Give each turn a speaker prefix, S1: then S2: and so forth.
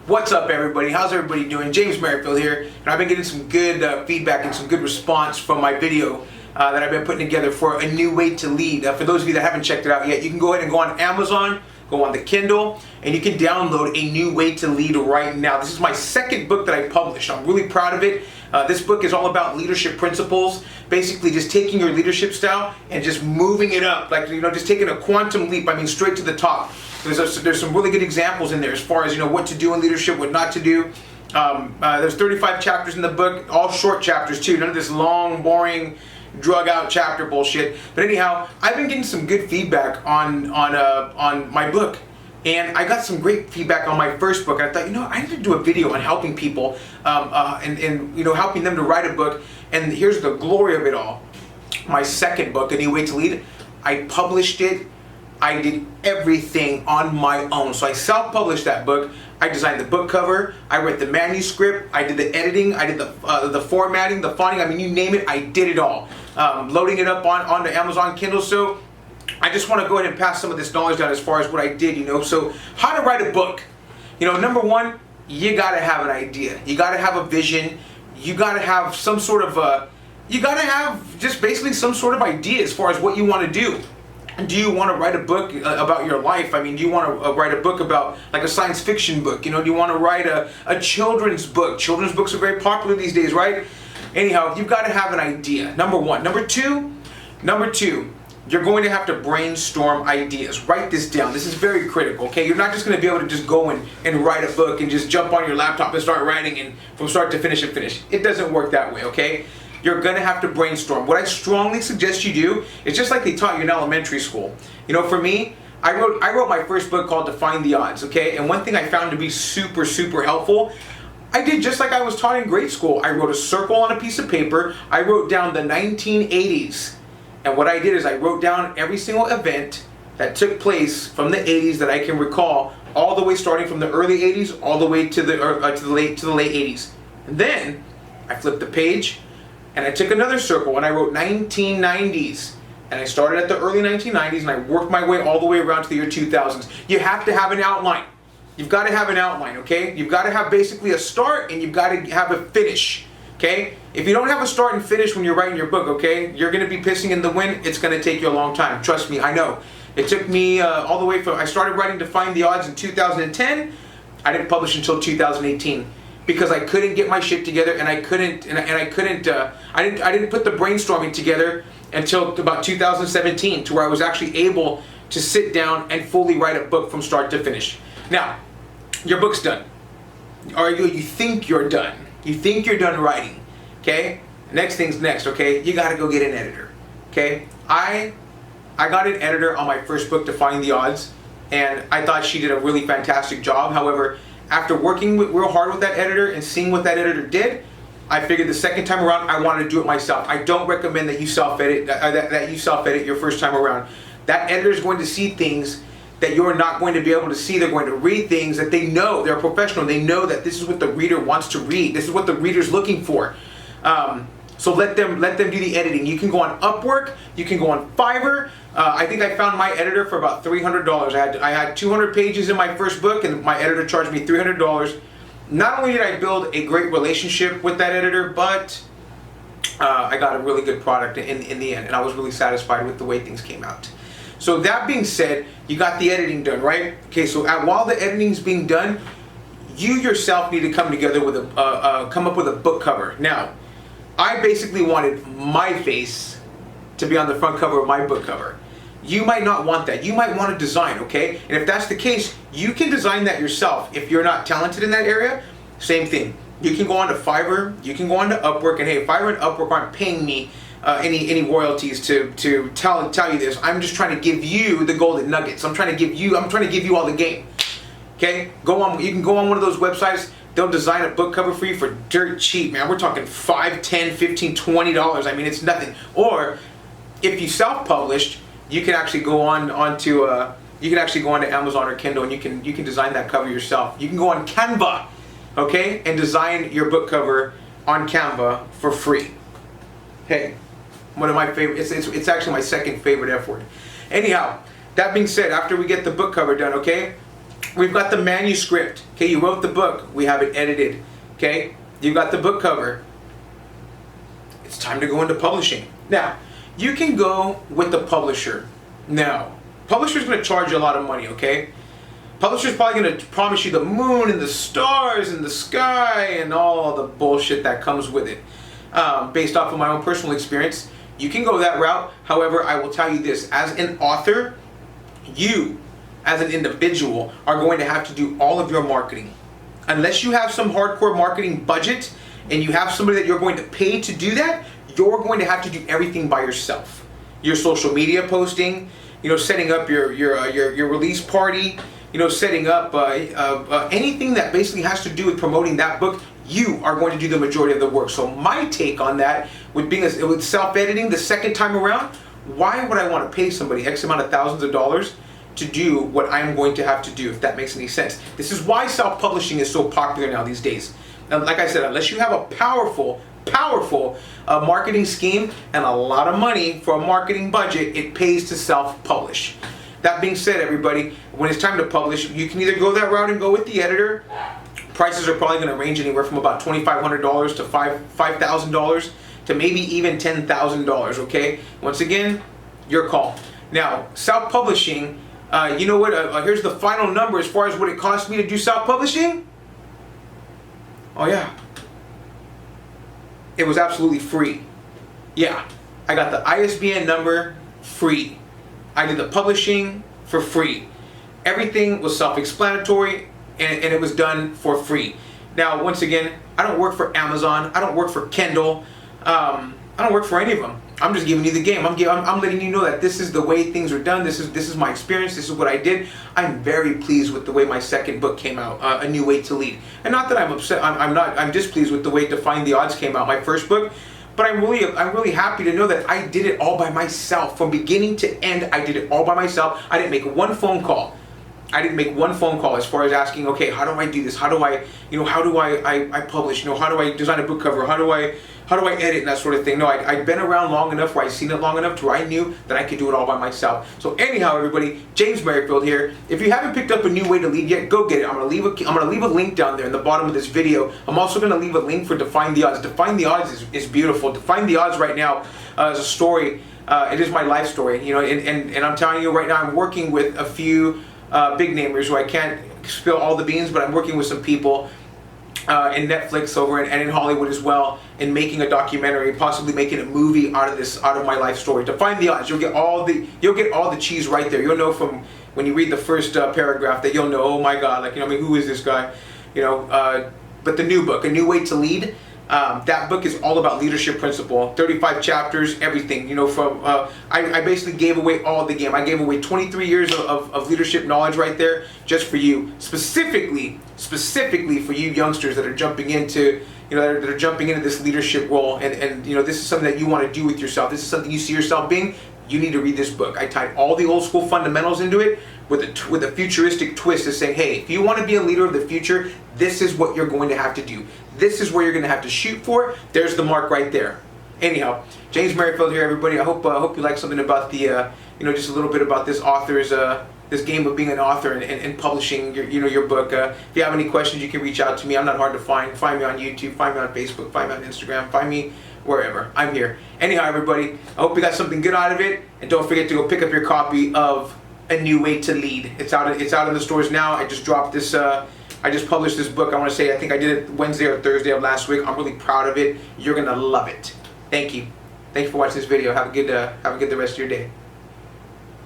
S1: What's up, everybody? How's everybody doing? James Merrifield here, and I've been getting some good feedback and some good response from my video that I've been putting together for a new way to lead. For those of you that haven't checked it out yet, you can go ahead and go on Amazon, go on the Kindle, and you can download A New Way to Lead right now. This is my second book that I published. I'm really proud of it. This book is all about leadership principles, basically just taking your leadership style and just moving it up, like, just taking a quantum leap, straight to the top. There's some really good examples in there as far as, what to do in leadership, what not to do. There's 35 chapters in the book, all short chapters too, none of this long, boring, drug out chapter bullshit. But anyhow, I've been getting some good feedback on my book. And I got some great feedback on my first book. I thought, I need to do a video on helping people and helping them to write a book. And here's the glory of it all. My second book, A New Way to Lead, I published it. I did everything on my own. So I self-published that book. I designed the book cover. I read the manuscript. I did the editing. I did the formatting, the fonting. You name it, I did it all. Loading it up onto Amazon Kindle. So I just want to go ahead and pass some of this knowledge down as far as what I did, So how to write a book. Number one, you got to have an idea. You got to have a vision. You got to have some sort of you got to have just basically some sort of idea as far as what you want to do. Do you want to write a book about your life? Do you want to write a book about, like, a science fiction book? Do you want to write a children's book? Children's books are very popular these days, right? Anyhow, you've got to have an idea, number one. Number two, you're going to have to brainstorm ideas. Write this down. This is very critical, okay? You're not just going to be able to just go and write a book and just jump on your laptop and start writing and from start to finish and finish. It doesn't work that way, okay? You're going to have to brainstorm. What I strongly suggest you do is just like they taught you in elementary school. For me, I wrote my first book called Defying The Odds, okay? And one thing I found to be super, super helpful, I did just like I was taught in grade school. I wrote a circle on a piece of paper. I wrote down the 1980s. And what I did is I wrote down every single event that took place from the 80s that I can recall, all the way starting from the early 80s all the way to the late 80s. And then I flipped the page and I took another circle and I wrote 1990s. And I started at the early 1990s and I worked my way all the way around to the year 2000s. You have to have an outline. You've got to have an outline, okay? You've got to have basically a start and you've got to have a finish, okay? If you don't have a start and finish when you're writing your book, okay, you're going to be pissing in the wind. It's going to take you a long time. Trust me, I know. It took me all the way from, I started writing Defying the Odds in 2010. I didn't publish until 2018. Because I couldn't get my shit together, and I didn't put the brainstorming together until about 2017, to where I was actually able to sit down and fully write a book from start to finish. Now, your book's done, or you think you're done. You think you're done writing, okay? Next thing's next, okay? You got to go get an editor, okay? I got an editor on my first book, Defying the Odds, and I thought she did a really fantastic job. However, after working real hard with that editor and seeing what that editor did, I figured the second time around I wanted to do it myself. I don't recommend that you self-edit your first time around. That editor is going to see things that you're not going to be able to see. They're going to read things that they know. They're a professional. They know that this is what the reader wants to read. This is what the reader's looking for. So let them do the editing. You can go on Upwork. You can go on Fiverr. I think I found my editor for about $300. I had 200 pages in my first book, and my editor charged me $300. Not only did I build a great relationship with that editor, but I got a really good product in the end, and I was really satisfied with the way things came out. So that being said, you got the editing done, right? Okay, so while the editing is being done, you yourself need to come together with come up with a book cover. Now, I basically wanted my face to be on the front cover of my book cover. You might not want that. You might want to design, okay? And if that's the case, you can design that yourself. If you're not talented in that area, same thing. You can go on to Fiverr, you can go on to Upwork, and hey, Fiverr and Upwork aren't paying me any royalties to tell you this. I'm just trying to give you the golden nuggets. I'm trying to give you all the game. Okay? You can go on one of those websites. They'll design a book cover for you for dirt cheap, man. We're talking $5, $10, $15, $20. It's nothing. Or if you self-published, you can actually go onto Amazon or Kindle, and you can design that cover yourself. You can go on Canva, okay, and design your book cover on Canva for free. Hey, one of my favorite. It's actually my second favorite F word. Anyhow, that being said, after we get the book cover done, okay, We've got the manuscript. Okay, you wrote the book. We have it edited. Okay, you got the book cover. It's time to go into publishing. Now, you can go with the publisher. Now, publisher's going to charge you a lot of money, okay? Publisher's probably going to promise you the moon and the stars and the sky and all the bullshit that comes with it. Based off of my own personal experience, you can go that route. However, I will tell you this, as an author, you, as an individual, are going to have to do all of your marketing. Unless you have some hardcore marketing budget and you have somebody that you're going to pay to do that, you're going to have to do everything by yourself. Your social media posting, setting up your release party, setting up anything that basically has to do with promoting that book, you are going to do the majority of the work. So my take on that, with self-editing the second time around, why would I want to pay somebody X amount of thousands of dollars to do what I'm going to have to do, if that makes any sense? This is why self-publishing is so popular now these days. Now, like I said, unless you have a powerful marketing scheme and a lot of money for a marketing budget, it pays to self-publish. That being said, everybody, when it's time to publish, you can either go that route and go with the editor. Prices are probably going to range anywhere from about $2,500 to $5,000 to maybe even $10,000, okay? Once again, your call. Now, self-publishing, you know what? Here's the final number as far as what it cost me to do self-publishing. Oh yeah, it was absolutely free. Yeah, I got the ISBN number free. I did the publishing for free. Everything was self-explanatory, and it was done for free. Now, once again, I don't work for Amazon. I don't work for Kindle. I don't work for any of them. I'm just giving you the game. I'm letting you know that this is the way things are done. This is my experience. This is what I did. I'm very pleased with the way my second book came out, A New Way to Lead. And not that I'm upset. I'm displeased with the way Defying the Odds came out, my first book. But I'm really happy to know that I did it all by myself. From beginning to end, I did it all by myself. I didn't make one phone call. I didn't make one phone call as far as asking, okay, how do I do this? How do I, how do I publish? How do I design a book cover? How do I edit and that sort of thing? No, I'd been around long enough where I'd seen it long enough to where I knew that I could do it all by myself. So anyhow, everybody, James Merrifield here. If you haven't picked up A New Way to Lead yet, go get it. I'm gonna leave a link down there in the bottom of this video. I'm also gonna leave a link for Defying the Odds. Defying the Odds is beautiful. Defying the Odds right now is a story. It is my life story, and I'm telling you right now, I'm working with a few big namers who I can't spill all the beans, but I'm working with some people in Netflix over and in Hollywood as well, in making a documentary, possibly making a movie out of my life story. Defying the Odds, you'll get all the cheese right there. You'll know from when you read the first paragraph that you'll know, oh my God, who is this guy? But the new book, A New Way to Lead. That book is all about leadership principle, 35 chapters, everything, I basically gave away all the game. I gave away 23 years of leadership knowledge right there, just for you, specifically for you youngsters that are jumping into, that are jumping into this leadership role, and this is something that you want to do with yourself. This is something you see yourself being. You need to read this book. I tied all the old school fundamentals into it with a futuristic twist of saying, hey, if you want to be a leader of the future, this is what you're going to have to do. This is where you're going to have to shoot for. There's the mark right there. Anyhow, James Merrifield here, everybody. I hope you like something about the, just a little bit about this author's, this game of being an author and publishing your book. If you have any questions, you can reach out to me. I'm not hard to find. Find me on YouTube, find me on Facebook, find me on Instagram, find me wherever. I'm here. Anyhow, everybody, I hope you got something good out of it, and don't forget to go pick up your copy of A New Way to Lead. It's out in the stores now. I just dropped this. I just published this book. I want to say I think I did it Wednesday or Thursday of last week. I'm really proud of it. You're gonna love it. Thank you. Thank you for watching this video. Have a good the rest of your day.